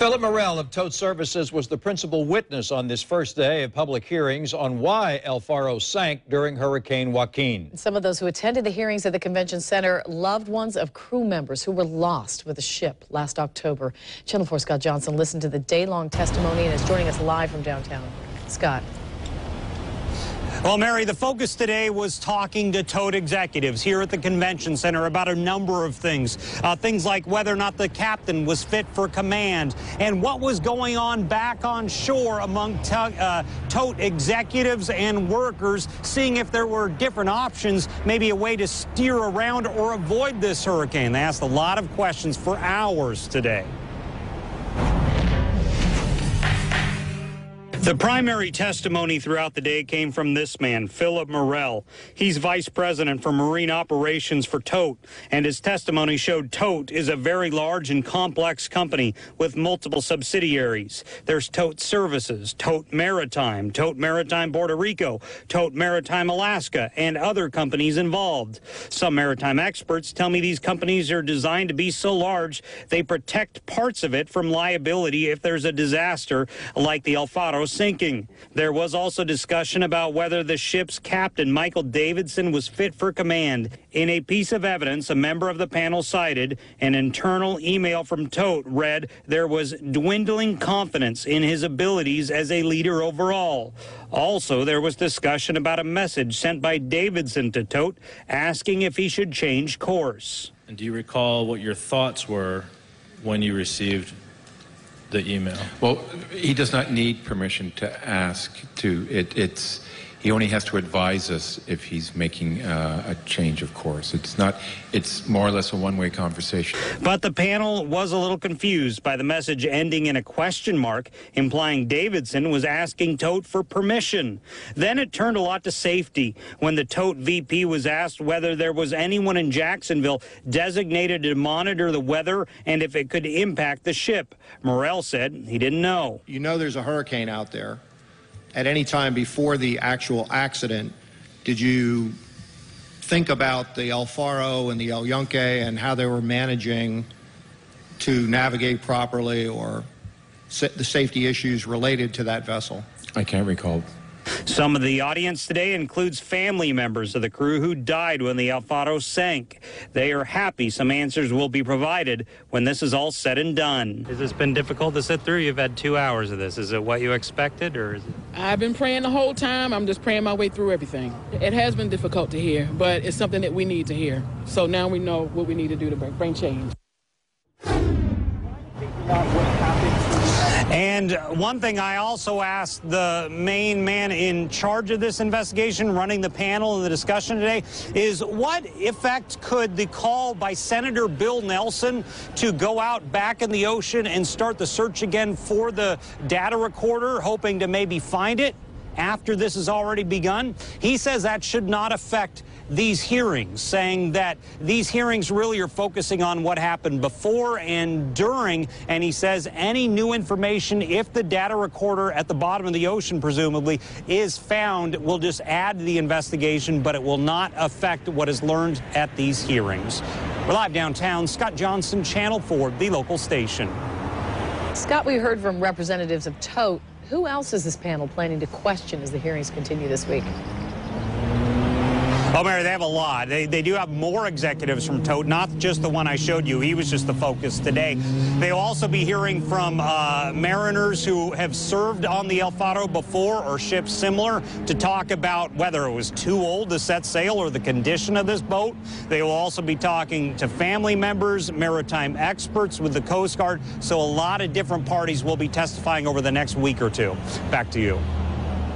Phillip Morrell of Tote Services was the principal witness on this first day of public hearings on why El Faro sank during Hurricane Joaquin. Some of those who attended the hearings at the convention center, loved ones of crew members who were lost with the ship last October. Channel 4 Scott Johnson listened to the day-long testimony and is joining us live from downtown. Scott. Well, Mary, the focus today was talking to Tote executives here at the convention center about a number of things. Things like whether or not the captain was fit for command and what was going on back on shore among Tote executives and workers, seeing if there were different options, maybe a way to steer around or avoid this hurricane. They asked a lot of questions for hours today. The primary testimony throughout the day came from this man, Phillip Morrell. He's vice president for marine operations for Tote, and his testimony showed Tote is a very large and complex company with multiple subsidiaries. There's Tote Services, Tote Maritime Puerto Rico, Tote Maritime Alaska, and other companies involved. Some maritime experts tell me these companies are designed to be so large they protect parts of it from liability if there's a disaster like the El Faro sinking. There was also discussion about whether the ship's captain, Michael Davidson, was fit for command. In a piece of evidence, a member of the panel cited an internal email from Tote read there was dwindling confidence in his abilities as a leader overall. Also, there was discussion about a message sent by Davidson to Tote asking if he should change course. And do you recall what your thoughts were when you received the email? Well, he does not need permission to ask to. He only has to advise us if he's making a change of course. It's more or less a one-way conversation. But the panel was a little confused by the message ending in a question mark, implying Davidson was asking Tote for permission. Then it turned a lot to safety when the Tote VP was asked whether there was anyone in Jacksonville designated to monitor the weather and if it could impact the ship. Morrell said he didn't know. You know there's a hurricane out there. At any time before the actual accident, did you think about the El Faro and the El Yunque and how they were managing to navigate properly or the safety issues related to that vessel? I can't recall. Some of the audience today includes family members of the crew who died when the El Faro sank. They are happy some answers will be provided when this is all said and done. Has this been difficult to sit through? You've had 2 hours of this. Is it what you expected, or is it? I've been praying the whole time. I'm just praying my way through everything. It has been difficult to hear, but it's something that we need to hear. So now we know what we need to do to bring change. And one thing I also asked the main man in charge of this investigation, running the panel and the discussion today, is what effect could the call by Senator Bill Nelson to go out back in the ocean and start the search again for the data recorder, hoping to maybe find it after this has already begun? He says that should not affect these hearings, saying that these hearings really are focusing on what happened before and during, and he says any new information, if the data recorder at the bottom of the ocean presumably is found, will just add to the investigation, but it will not affect what is learned at these hearings. We're live downtown. Scott Johnson, Channel 4, the local station. Scott, we heard from representatives of Tote. Who else is this panel planning to question as the hearings continue this week? Oh, Mary, they have a lot. They do have more executives from Tote, not just the one I showed you. He was just the focus today. They'll also be hearing from mariners who have served on the El Faro before or ships similar to talk about whether it was too old to set sail or the condition of this boat. They will also be talking to family members, maritime experts with the Coast Guard. So a lot of different parties will be testifying over the next week or two. Back to you.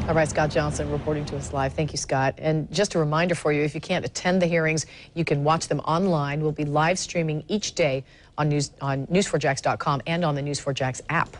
All right, Scott Johnson reporting to us live. Thank you, Scott. And just a reminder for you, if you can't attend the hearings, you can watch them online. We'll be live streaming each day on news4jax.com and on the News4Jax app.